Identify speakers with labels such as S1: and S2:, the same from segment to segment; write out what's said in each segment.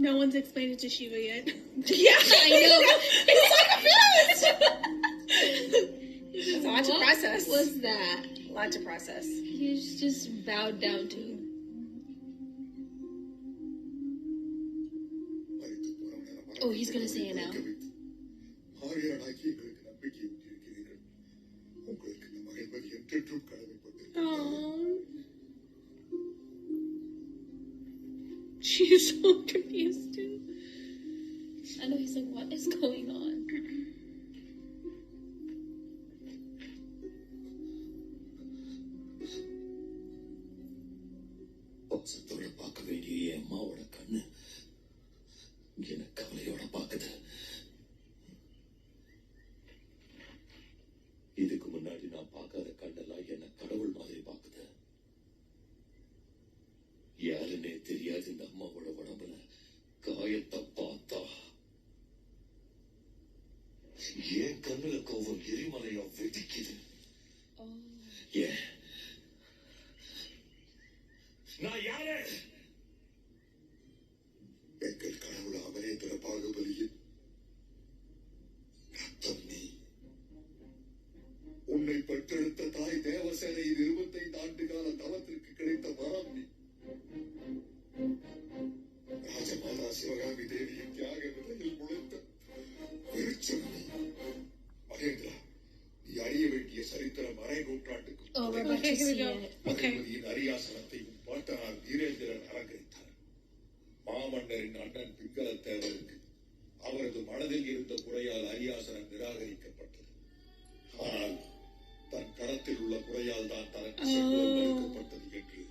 S1: No one's explained it to Shiva yet.
S2: Yeah, I know. It's like a village. It's a lot to process.
S3: What was that?
S2: A lot to process.
S3: He's just bowed down to. Oh, he's gonna say it now.
S1: Aww. She's so confused too.
S3: I know, he's like, what is going on?
S4: பாசத்தோட பார்க்க வேண்டிய என் அம்மாவோட கண்ணு என்ன கவலையோட பார்க்குது. இதுக்கு முன்னாடி நான் பார்க்காத கண்ணெல்லாம் என்ன கடவுள் மாதிரி பார்க்குது. யாருன்னே தெரியாது இந்த அம்மாவோட உடம்புல காயத்தை பார்த்தா என் கண்ணுல கோவம் எரிமலையா வெடிக்குது. ஏன் நான் யாரு? எங்கள் கடவுள் அமரேந்திர பாகுபலியின் ரத்தம் நீ. உன்னை பெற்றெடுத்த தாய் தேவசேனையின் 25 ஆண்டு கால தவத்திற்கு கிடைத்த வரம் நீ. ராஜமாதா சிவகாமி தேவியின் தியாக விதையில் முளைத்த விருட்சம் நீ. மகேந்திரா, நீ அறிய வேண்டிய சரித்திரம் அரை நூற்றாண்டுக்கு மகிழ்மதியின் அரியாசனத்தை பாட்டனார் வீரேந்திரன் அலங்கரித்தார். மாமன்னரின் அண்ணன் பிங்களத்தேவருக்கு அவரது மனதில் இருந்த குறையால் அரியாசனம் நிராகரிக்கப்பட்டது. ஆனால் தன் கரத்தில் உள்ள குறையால் தான் தனக்கு மறுக்கப்பட்டது என்று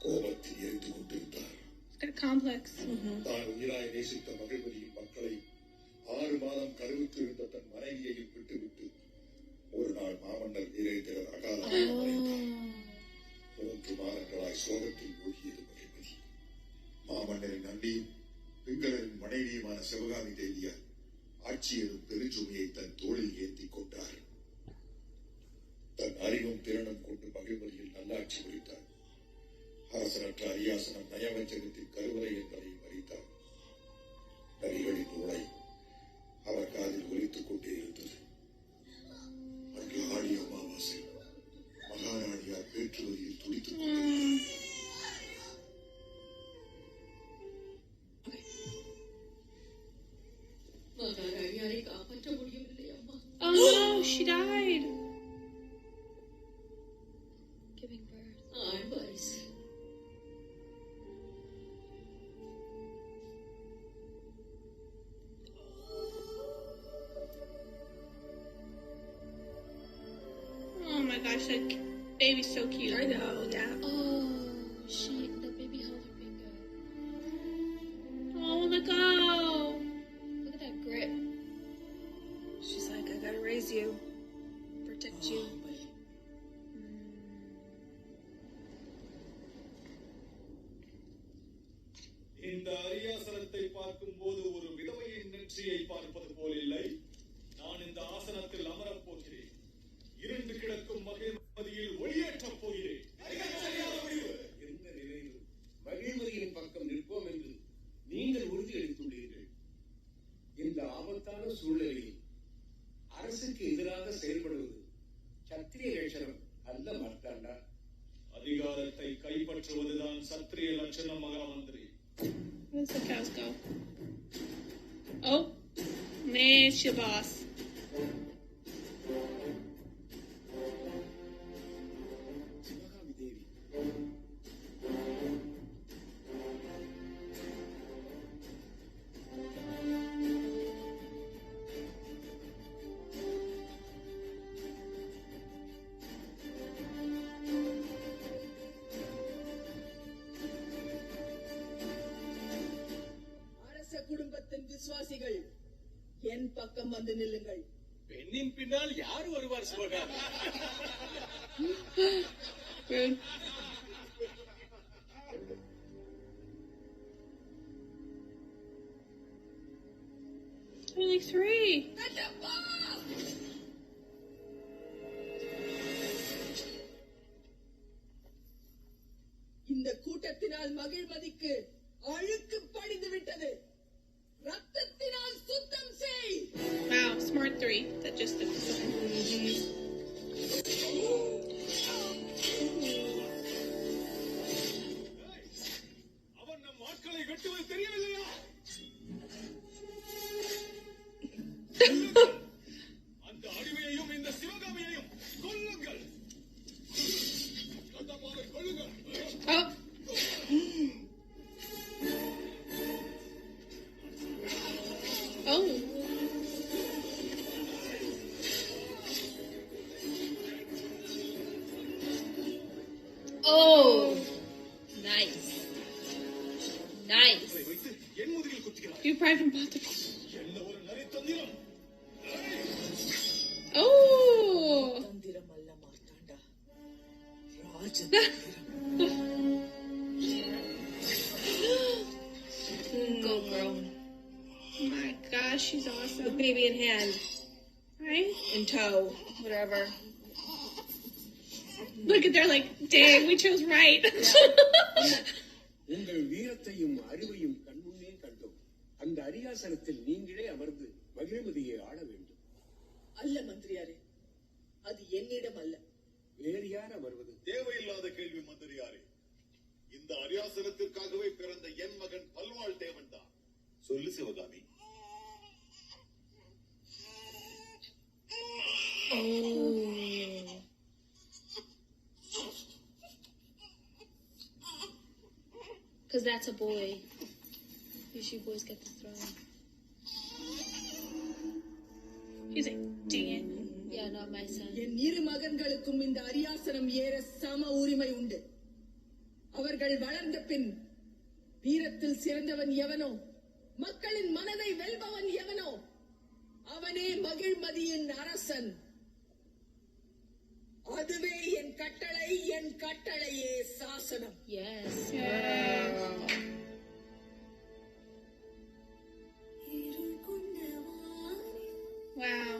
S4: கோபத்தில் எரிந்து கொண்டிருந்தார். தான் உயிராய் நேசித்த மகிழ்மதியின் மக்களை 6 மாதம் கருவுற்று இருந்த தன் மனைவியையும் விட்டுவிட்டு ஒரு நாள் மாமன்னர் வீரேந்திரர் அகாலமாக மறைந்தார். 3 மாதங்களாய் சோகத்தில் மூழ்கியது மகிழ்மதி. மாமன்னரின் அண்ணியும் பிங்களரின் மனைவியுமான சிவகாமி தேவியார் ஆட்சி எனும் பெருஞ்சுமையை தன் தோளில் ஏற்றிக் கொண்டார். தன் அறிவும் திறனும் கொண்டு மகிழ்மதியில் நல்லாட்சி புரிந்தார். அரசனற்ற அரியாசனம் நயவஞ்சகத்தின் கருவறை என்பதையும் அறிந்தார். நரிகளின் உலை அவர் காதில் ஒலித்துக் கொண்டே இருந்தது. அன்று ஆடி அமாவாசை. மகாராணியார் பேற்றுவதியில் துடித்துக் கொண்டிருந்தார்.
S3: மகாராணியாரை காப்பாற்ற முடியவில்லை அம்மா.
S1: Oh no, she died.
S3: Giving birth. Advice.
S1: Oh my gosh, that baby's so cute.
S2: I know, yeah.
S3: Oh, the baby held her finger.
S1: Oh, look
S3: Look at that grip.
S2: She's like, I gotta raise you, protect you.
S5: இந்த அரியாசனத்தை பார்க்கும் போது ஒரு விதவையின் நெற்றியை பார்ப்பது போல் இல்லை. நான் இந்த ஆசனத்தில் அமரப் போகிறேன். இருண்டு கிடக்கும் மகிழ்மதியில் ஒளியேற்றப் போகிறேன்.
S4: எந்த நிலையிலும் மகிழ்மதியின் பக்கம் நிற்போம் என்று நீங்கள் உறுதி அளித்துள்ளீர்கள். இந்த ஆபத்தான சூழ்நிலையில் அரசுக்கு எதிராக செயல்படுவது சத்திரிய லட்சணம் அல்ல மார்த்தாண்டா.
S5: அதிகாரத்தை கைப்பற்றுவதுதான் சத்திரிய லட்சணம் மகாமந்திரி.
S1: Where's the cows go? Oh, there's your boss.
S4: Sivakami தேவி
S6: குடும்பத்தின் விசுவாசிகள் என் பக்கம் வந்து நில்லுங்கள்.
S5: பெண்ணின் பின்னால் யார் வருவார் சிவகாமி?
S1: Rude. Only 3.
S6: இந்த கூட்டத்தினால் மகிழ்மதிக்கு அழுக்கு படிந்து விட்டது. ரத்தத்தினால் சுத்தம் செய்.
S1: Wow, smart 3. That just did
S5: அவன் நம் ஆட்களை வெட்டுவது தெரியவில்லையா? அந்த அடிமையையும் இந்த சிவகாமியையும் கொல்லுங்கள். கந்தமாவை கொல்லுங்கள்.
S1: Oh. Oh.
S3: Oh, nice, nice.
S5: அதை வைத்து என் முதுகில் குத்துகிறார்.
S1: You private politics.
S5: என்ன ஒரு நரித்தந்திரம்.
S1: Oh.
S6: தந்திரம் அல்ல Marthanda, ராஜதந்திரம்.
S3: Go, girl.
S1: Oh my gosh, she's
S2: The
S1: awesome.
S2: baby in hand,
S1: Right?
S2: in tow, whatever.
S1: Look at they're like, dang, we chose right.
S7: உங்கள் வீரத்தையும் அறிவையும் கண்முன்னே கண்டோம். அந்த அரியாசனத்தில் நீங்களே அமர்ந்து மகிழ்மதியை ஆள வேண்டும்.
S6: அல்ல மந்திரியாரே, அது என்னிடம் அல்ல.
S7: வேறு யார் அமர்வது?
S4: தேவையில்லாத கேள்வி மந்திரியாரே. இந்த அரியாசனத்திற்காகவே பிறந்த என் மகன் பல்வாள் தேவன் தான். சொல்லு Sivakami.
S3: Because that's a boy. Usually boys get the throne.
S1: He's like, dang it.
S3: Yeah, not my son.
S6: என் இரு மகன்களுக்கும் இந்த அரியாசனம் ஏற சம உரிமை உண்டு. அவர்கள் வளர்ந்த பின் வீரத்தில் சிறந்தவன் எவனோ, மக்களின் மனதை வெல்பவன் எவனோ, அவனே மகிழ்மதியின் அரசன். அதுவே என் கட்டளை, என் கட்டளையே சாசனம்.
S3: Yes.
S1: Wow.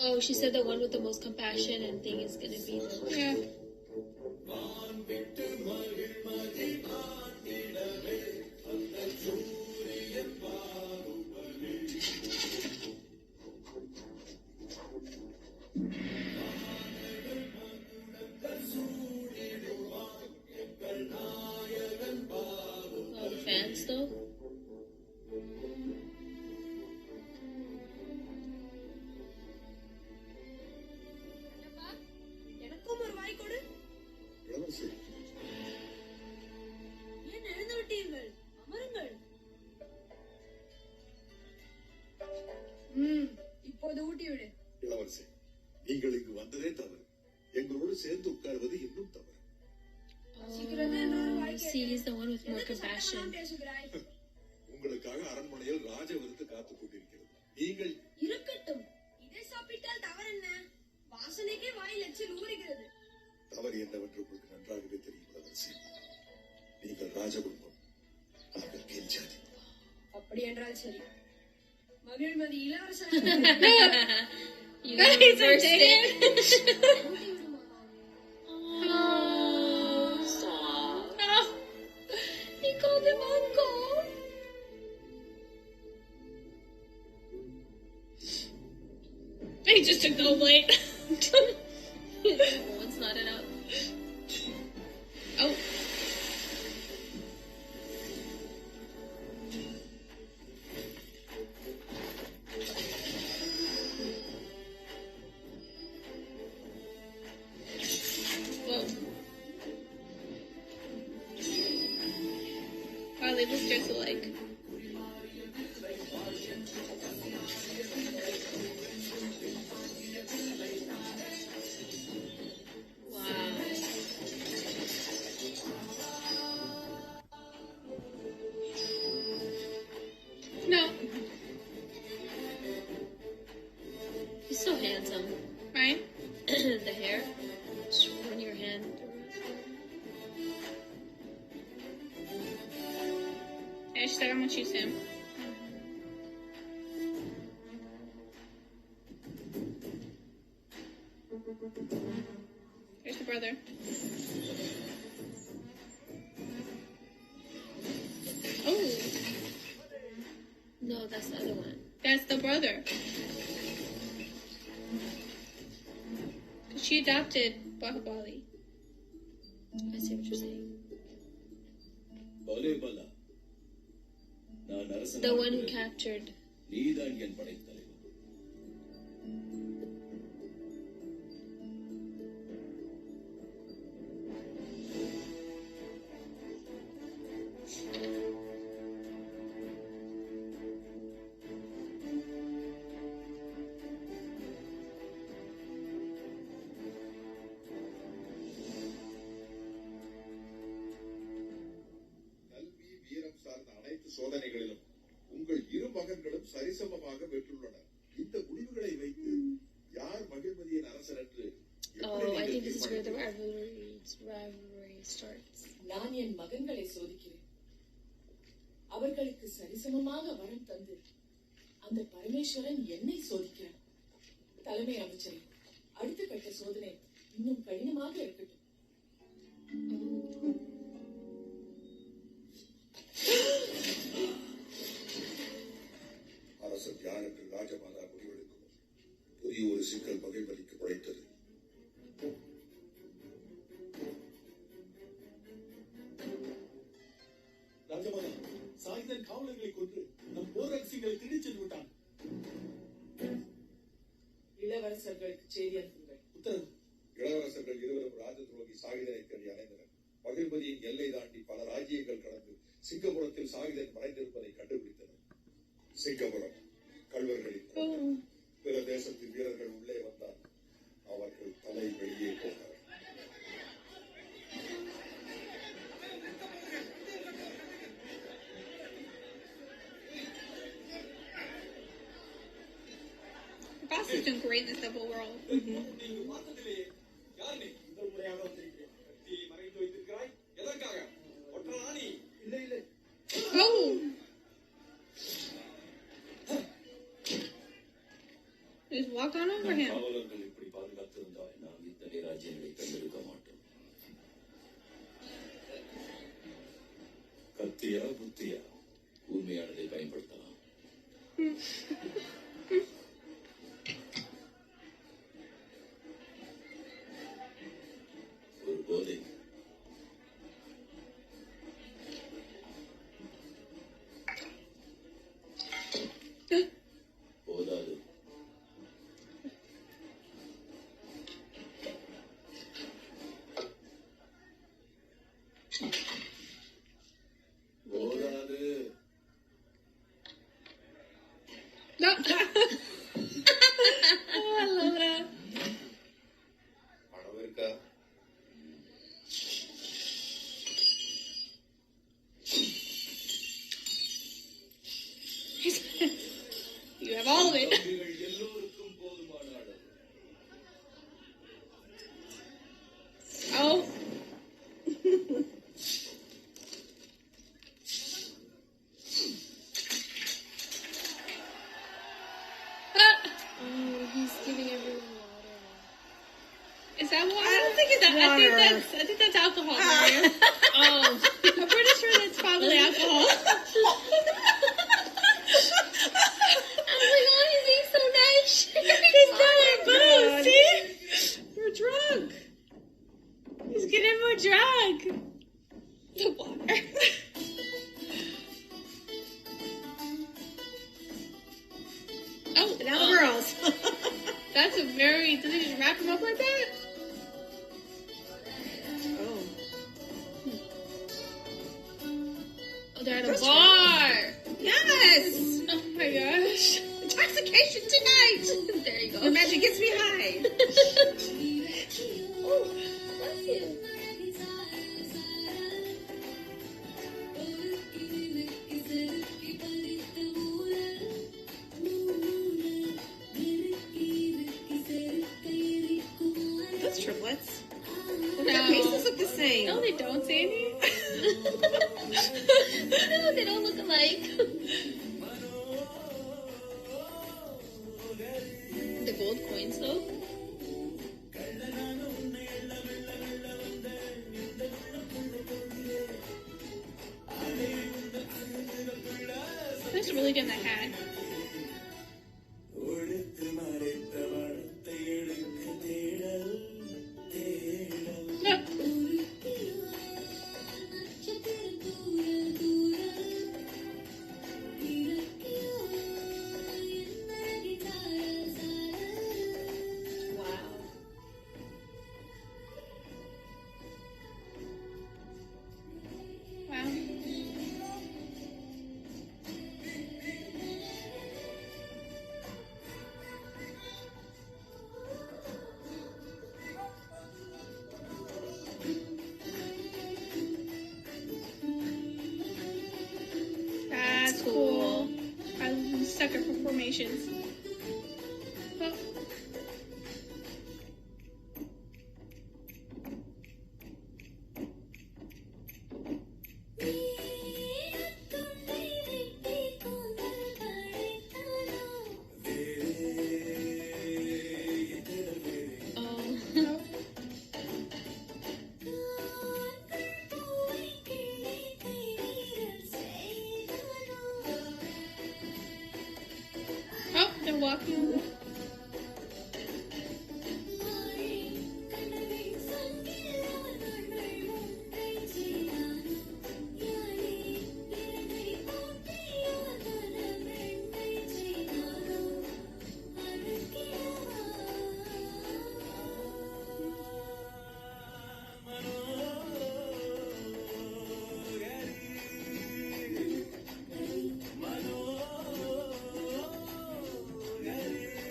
S3: Oh, she said the one with the most compassion and thing is gonna be the.
S1: Yeah.
S3: All the fans though.
S2: எனக்கும் ஒரு வாய் கொடு.
S4: இளவரசி,
S2: ஏன் எழுந்து விட்டீர்கள்? அமருங்கள். இப்போது ஊட்டி விடு.
S4: இளவரசி, நீங்கள் இங்கு வந்ததே தவறு. எங்களோடு சேர்ந்து உட்கார்வது இன்னும் தவறு.
S2: சீக்கிரமே இன்னொரு வாய்
S3: See, he's the one with more
S2: எதுக்கு
S3: compassion.
S2: சத்தமா பேசுகிறாய்?
S4: உங்களுக்காக அரண்மனையில் ராஜ விருந்து காத்துக் கொண்டிருக்கிறது. நீங்கள்
S2: இருக்கட்டும். இதை சாப்பிட்டால் தவறு என்ன? வாசனைக்கே வாயில் எச்சில் ஊறுகிறது.
S4: தவறு என்னவென்று உங்களுக்கு நன்றாகவே தெரியும் இளவரசி. நீங்கள் ராஜகுடும்பம், நாங்கள் கீழ் ஜாதி.
S2: அப்படி என்றால் சரி. மகிழ்மதி இளவரசன்
S3: You
S1: He's like,
S3: reversed
S1: dang
S3: it. Oh, stop.
S1: Oh.
S3: He called him uncle.
S1: He just took the whole plate.
S3: One's not enough.
S1: Oh. leave the stairs to like.
S3: Wow.
S1: No,
S3: He's so handsome.
S1: right?
S3: The hair. Just run your hand through it.
S1: Yeah, she said I'm gonna choose him. Here's the brother. Oh,
S3: No, that's the other one.
S1: that's the brother. 'Cause she adopted Bahubali.
S3: I see what you're saying.
S5: பலே பலா நான் அரசன்
S3: The one who captured.
S5: நீதான் என் படைத்தலைவன்.
S4: கல்வி வீரம் சார்ந்த அனைத்து சோதனைகளிலும் உங்கள் இரு மகன்களும் சரிசமமாக வெற்றுள்ளனர். இந்த முடிவுகளை வைத்து யார் மகிழ்மதியின் அரசர் என்று எப்படி
S3: Oh, I
S4: நீங்கள்
S3: think this is where the
S4: தீர்மானிப்பீர்கள்?
S3: rivalry starts.
S6: நான் என் மகன்களை சோதிக்கிறேன். அவர்களுக்கு சரிசமமாக வரம் தந்து அந்த பரமேஸ்வரன் என்னை சோதிக்கிறார். தலைமை அமைச்சரே, அடுத்த கட்ட சோதனை இன்னும் கடினமாக இருக்கட்டும்.
S4: அரசர் யார் என்று ராஜமாதா முடிவெடுக்கும் புதிய ஒரு சிக்கல் மகிழ்மதிக்கு படைத்தது.
S5: ராஜமாதா சாயுதன் காவலர்களை கொன்று நம் போர் ரகசியங்களை திருடிச் சென்று விட்டான்.
S6: இளவரசர்களுக்கு செய்தி அனுப்புங்கள்.
S5: உத்தரவு.
S4: இளவரசர்கள் இருவரும் ராஜ துரோகி சாகிதனை தேடி அலைந்தனர். மகிழ்மதியின் எல்லை தாண்டி பல ராஜ்யங்கள் கடந்து சிங்கப்புரத்தில் சாகிதன் மறைந்திருப்பதை கண்டுபிடித்தனர். சிங்கப்புரம் கல்வர்களின் கோட்டை. பிற தேசத்து வீரர்கள் உள்ளே வந்தால் அவர்கள் தலை வெளியே போனார்.
S1: Boss is doing great in this double world.
S5: நீங்க பார்த்ததிலேயே யார் நீ? முதல் முறையாக வந்திருக்கிறேன். கத்தியை மறைத்து வைத்திருக்கிறாய். எதற்காக? ஒற்ற ராணி. இல்லை இல்லை.
S1: Oh! Just walk on over him.
S5: காவலர்கள் இப்படி பாதுகாத்திருந்தால் நாம் இத்தனை ராஜ்யங்களை கண்டிருக்க மாட்டோம். கத்தியா புத்தியா உண்மையானதை பயன்படுத்தலாம். ஒரு போதை போதாது. போதாது.
S1: No. Oh, I love that.
S4: பணம் இருக்கா?
S1: You have all of it.
S5: தம்பிகள் எல்லோருக்கும் போதுமான அளவு.
S1: Oh.
S3: Oh, he's giving everyone water.
S1: Is that water?
S2: I don't think it's
S1: I
S2: water.
S1: think that's alcohol. Maria. Oh, I'm pretty sure that's probably alcohol.
S3: I'm like, oh, he's being so nice.
S2: He's not
S1: Oh,
S2: booze.
S1: God.
S2: See? We're drunk. He's getting more drunk.
S1: The water. Oh,
S2: Now the girls.
S1: that's a very. Did they just wrap him up like that?
S2: Oh.
S3: Oh, they're at a
S2: That's
S3: bar.
S2: Yes!
S1: Oh my gosh.
S2: Intoxication tonight!
S3: There you go.
S2: The magic gets me high.
S3: Oh, bless you.
S2: Those triplets.
S1: No.
S2: Their faces look the same.
S1: No, they don't, Sandy.
S3: No, they don't look alike. The gold coins, though.
S1: That's really good in the hat. No.
S3: Wow.
S1: Wow. That's cool. I'm a sucker for formations. Oh.
S3: Oh.
S1: Oh, they're walking.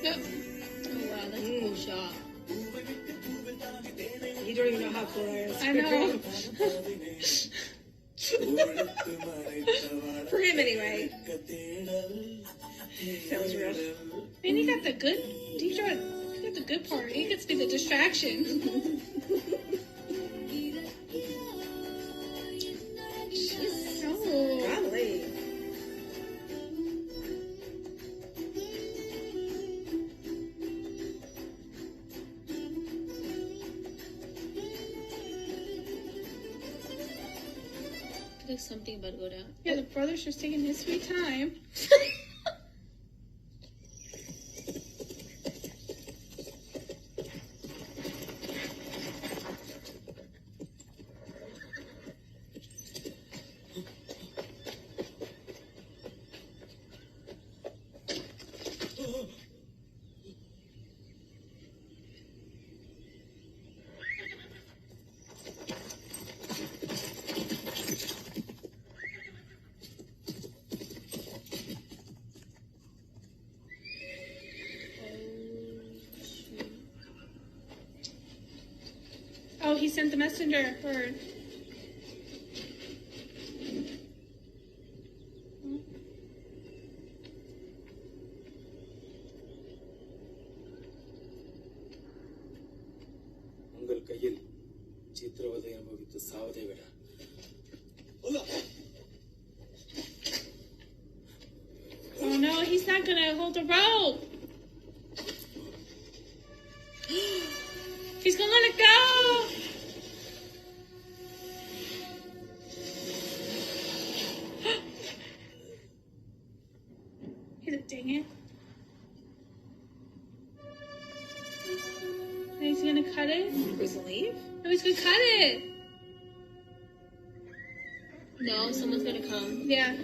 S1: Yep.
S3: Oh, wow, that's a cool shot.
S2: You don't even know how cool that is.
S1: I know.
S2: For him, anyway. That was real.
S1: And he got the good. He got the good part. He gets to be the distraction. Oh.
S2: Golly.
S3: Looks something about to go down.
S1: Yeah, the brother's just taking his sweet time. Oh, he sent the messenger bird.
S8: உங்கள் கையில் சித்திரவதை அனுபவித்து சாவதை விட
S1: Oh no, he's not gonna hold the rope. He's gonna let it go. He's like, dang it. And he's gonna cut it.
S2: Who's to leave?
S1: No, he's gonna cut it.
S3: No, someone's gonna come.
S1: Yeah.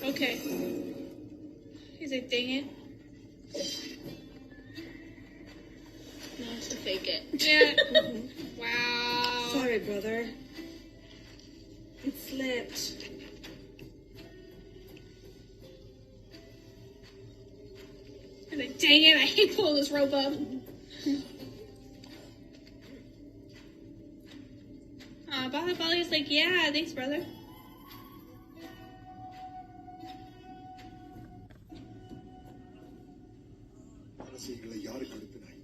S1: Okay. He's like, dang it.
S3: No, it's to fake it.
S1: Yeah. Wow.
S2: Sorry, brother. It slipped.
S1: And like, dang it, I hate pulling this rope up. Bali's like, yeah, thanks, brother.
S4: அரசியல்களை யாருக்கு அனுப்பினாய்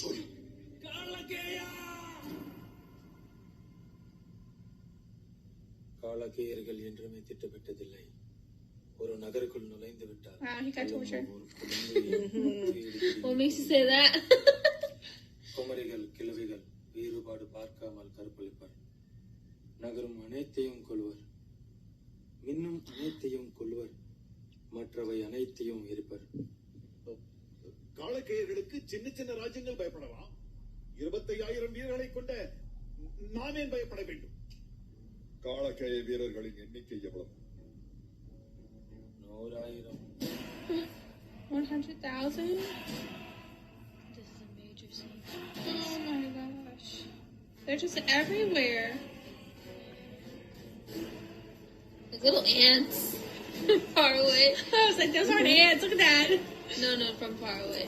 S4: சொல்.
S8: காலகேயர்கள் என்றுமே திட்டமிட்டதில்லை. ஒரு நகருக்குள் நுழைந்து விட்டார்.
S1: Wow, he got tortured.
S8: ஒரு குழந்தையை
S3: What makes you say that?
S8: குமரிகள் கிழவிகள் வேறுபாடு பார்க்காமல் கற்பழிப்பர். நகரும் அனைத்தையும் கொள்வர். மின்னும் அனைத்தையும் கொள்வர். மற்றவை அனைத்தையும் எரிப்பர்.
S5: காலக்கேயர்களுக்கு சின்ன சின்ன ராஜ்யங்கள் பயப்படலாம். 25,000 வீரர்களை கொண்ட நாம் ஏன் பயப்பட வேண்டும்?
S4: காலக்கேய வீரர்களின் எண்ணிக்கை எவ்வளவு?
S8: 100,000.
S1: 100,000?
S3: This is a major scene.
S1: Oh my gosh. They're just everywhere.
S3: Like little ants. Far away.
S1: I was like, those aren't ants. Look at that.
S3: No, from far away.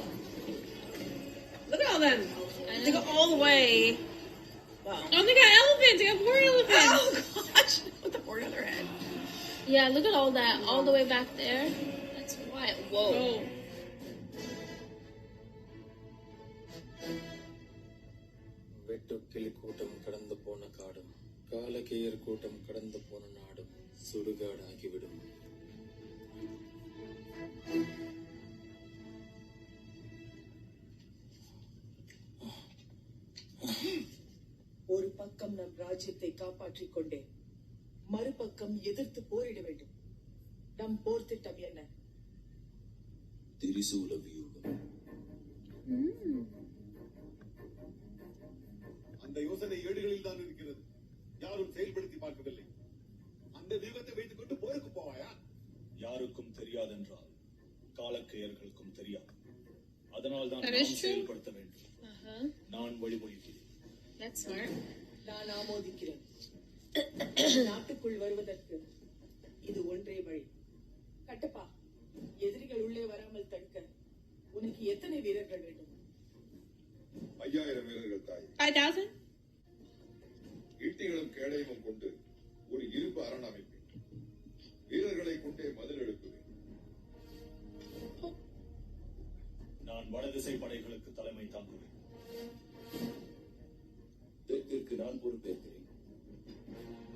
S2: Look at all them.
S3: I
S2: They go
S3: know.
S2: all the way. Wow.
S1: Oh, they got elephants. They got 4 elephants.
S2: Oh gosh! With the board on their head.
S3: Yeah, look at all that, all the way back there. That's wild. Whoa.
S1: Oh.
S8: வெட்டுக்கிளி கூட்டம் கடந்து போன காடும் காலகேயர் கூட்டம் கடந்து போன நாடும் சுடுகாடாகிவிடும்.
S6: ஒரு பக்கம் நம் ராஜ்யத்தை காப்பாற்றிக் கொண்டே மறுபக்கம் எதிர்த்து போரிட வேண்டும். நம் போர் திட்டம் என்ன?
S8: திரிசூல வியூகம்.
S5: அந்த யோசனை ஏடுகளில் தான் இருக்கிறது. யாரும் செயல்படுத்தி பார்க்கவில்லை. அந்த வியூகத்தை வைத்துக் கொண்டு போருக்கு போவாயா? யாருக்கும் தெரியாதென்றால் காலக்கேயர்களுக்கும் தெரியாது. அதனால் தான்
S1: That is true.
S5: செயல்படுத்த வேண்டும். நான் வழிமொழிகிறேன்.
S3: That's smart.
S6: நான் ஆமோதிக்கிறேன். நாட்டுக்குள் வருவதற்கு இது ஒன்றே வழி. கட்டப்பா, எதிரிகள் உள்ளே வராமல் தடுக்க உனக்கு எத்தனை வீரர்கள் வேண்டும்?
S4: 5,000 வீரர்கள் தாய்.
S1: 5,000?
S4: ஈட்டிகளும் கேடயமும் கொண்டு ஒரு இரும்பு அரண் அமைப்பேன். வீரர்களை கொண்டே மதில் எழுப்புவேன்.
S5: நான் வடதிசை படைகளுக்கு தலைமை தாங்குவேன். தெற்கிற்கு நான் பொறுப்பேற்கிறேன்.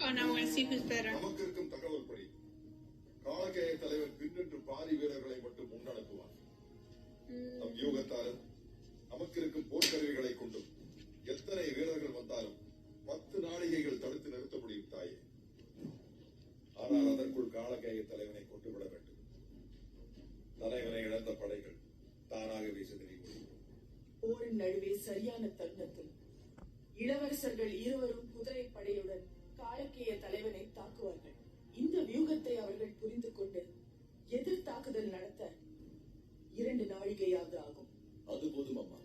S1: Oh, now we're gonna see who's better.
S4: நமக்கு இருக்கும் தகவல் படி காலக்கேய தலைவர் பின்னின்று பாதி வீரர்களை மட்டும் முன்னனுப்புவார். நம் யூகத்தாலும் நமக்கு இருக்கும் போர்க்கருவிகளை கொண்டும் எத்தனை வீரர்கள் வந்தாலும் 10 நாழிகைகள் தடுத்து நிறுத்த முடியும் தாயே. ஆனால் அதற்குள் காலக்கேய தலைவனை கொண்டுவிட வேண்டும். தலைவனை இழந்த படைகள் தானாகவே சிதறிவிடும்.
S6: போரின் நடுவே சரியான தருணத்தில் இளவரசர்கள் இருவரும் குதிரை படையுடன் காலக்கேய தலைவனை தாக்குவார்கள். இந்த வியூகத்தை அவர்கள் புரிந்து கொண்டு எதிர் தாக்குதல் நடத்த 2 நாழிகையாவது ஆகும்.
S5: அது போதும் அம்மா.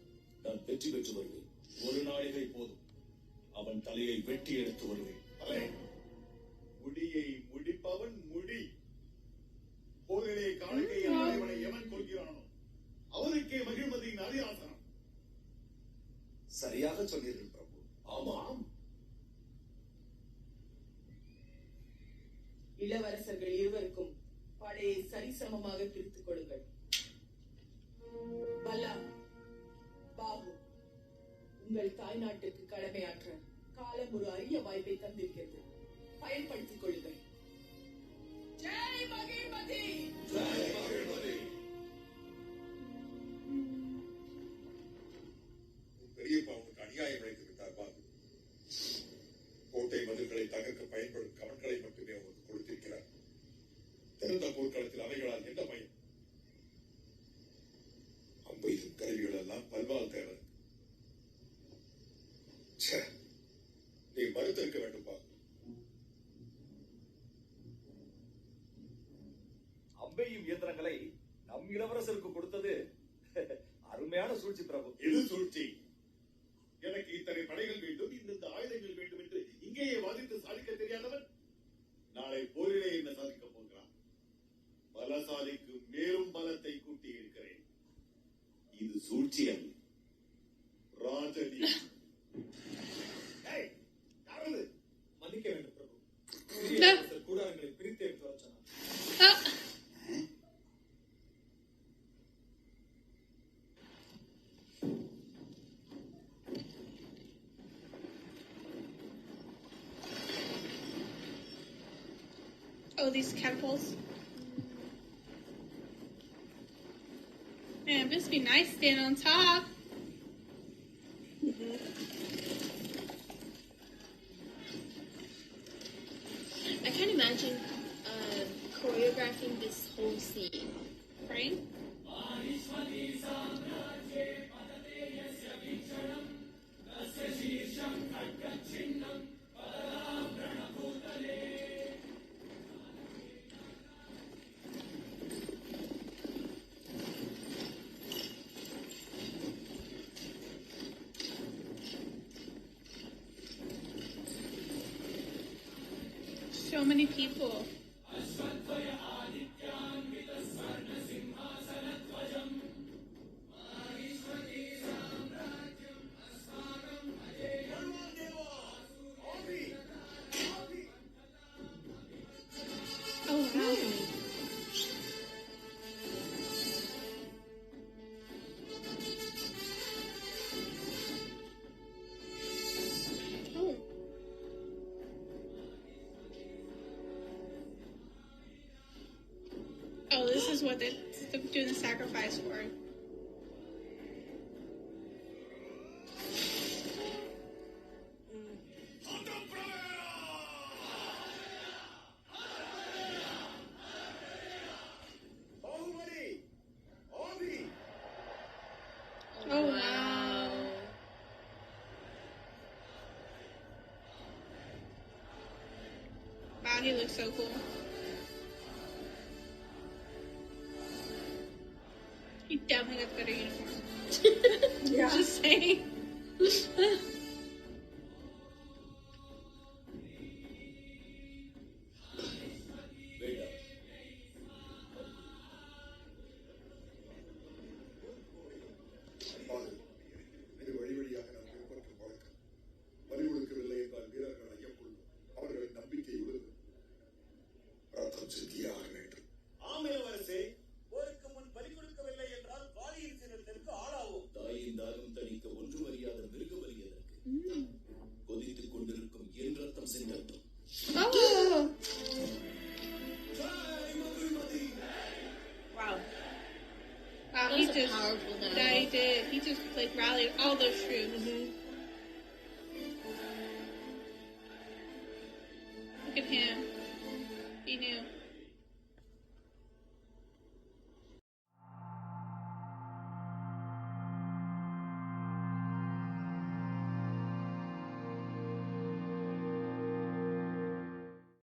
S5: நான் வெற்றி பெற்று வருவேன். 1 நாழிகை போதும். அவன் தலையை வெட்டி எடுத்து வருவேன். முடியை முடிப்பவன் முடி. போரிலே காலக்கேய தலைவனை எவன் கொள்கிறானோ அவனுக்கே மகிழ்மதியின் அரியாசனம்.
S4: சரியாக சொன்னீர்கள் பிரபு.
S5: ஆமாம்.
S6: இளவரசர்கள் இருவருக்கும் படையை சரிசமமாக பிரித்துக் கொள்ளுங்கள். பல்லா, பாபு, உங்கள் தாய்நாட்டுக்கு கடமையாற்ற காலம் ஒரு அரிய வாய்ப்பை தந்திருக்கிறது. பயன்படுத்திக் கொள்ளுங்கள். ஜெய் மகிழ்மதி!
S5: ஜெய் மகிழ்மதி!
S4: பெரியப்பா உனக்கு அநியாயம் இழைத்து விட்டார் பாபு. கோட்டை மதில்களை தகர்க்க பயன்படும் கவன்களை மட்டுமே உனக்கு கொடுத்திருக்கிறார். திறந்த போர்க்களத்தில் அவைகளால் என்ன பயன்? அம்பெய்தும் கருவிகள் எல்லாம் பல்வால் தேவை. நீ மறுத்திருக்க வேண்டும் பாபு.
S9: அம்பெய்யும் இயந்திரங்களை நம் இளவரசருக்கு கொடுத்தது அருமையான சூழ்ச்சி பிரபு.
S5: இது சூழ்ச்சி. எனக்கு இத்தனை படைகள் வேண்டும், இந்த ஆயுதங்கள் வேண்டும் என்று இங்கேயே வாதித்து சாதிக்க தெரியாதவன் நாளை போரிலே என்ன சாதிக்க போகிறான்? பலசாலிக்கு மேலும் பலத்தை கூட்டி இருக்கிறேன். சூழ்ச்சி அல்ல, ராஜநீதி. ஏய், யாரது?
S8: மன்னிக்க வேண்டும் பிரபு.
S1: No.
S8: கூடாரங்களை பிரித்து எடுத்து வர சொன்னார்.
S1: Oh. Oh, these catapults. Man, it must be nice standing on top.
S3: I can't imagine choreographing this whole scene.
S1: Right? So many people. Oh, wow. Oh, this is what they're doing the sacrifice for.
S5: Baahubali, Aadhi.
S1: Oh, wow. Wow, he looks so cool. He definitely got the better uniform.
S2: Yeah.
S1: Just saying.
S8: வேண்டாம்.
S4: இது வழி வழியாக நாம் பின்பற்றும் வழக்கம். பலி கொடுக்கவில்லை என்றால் வீரர்கள் ஐயப்பொழுது அவர்களின் நம்பிக்கை விழுது. ரத்தம் சிந்தியாக வேண்டும்.
S5: ஆம் இளவரசே, போருக்கு முன் பலி கொடுக்கவில்லை என்றால் வாலியின் சின்னத்திற்கு ஆளாவோம்.
S8: தாயின் தாகம் தணிக்க ஒன்றும் அறியாத மிருக பலி எதற்கு? கொதித்துக் கொண்டிருக்கும் என் ரத்தம் சிந்தட்டும்.
S1: Oh!
S2: Wow.
S1: Wow,
S3: That
S1: he
S3: was a
S1: just,
S3: powerful
S1: yeah,
S3: dialogue.
S1: he did. He just like rallied all those troops.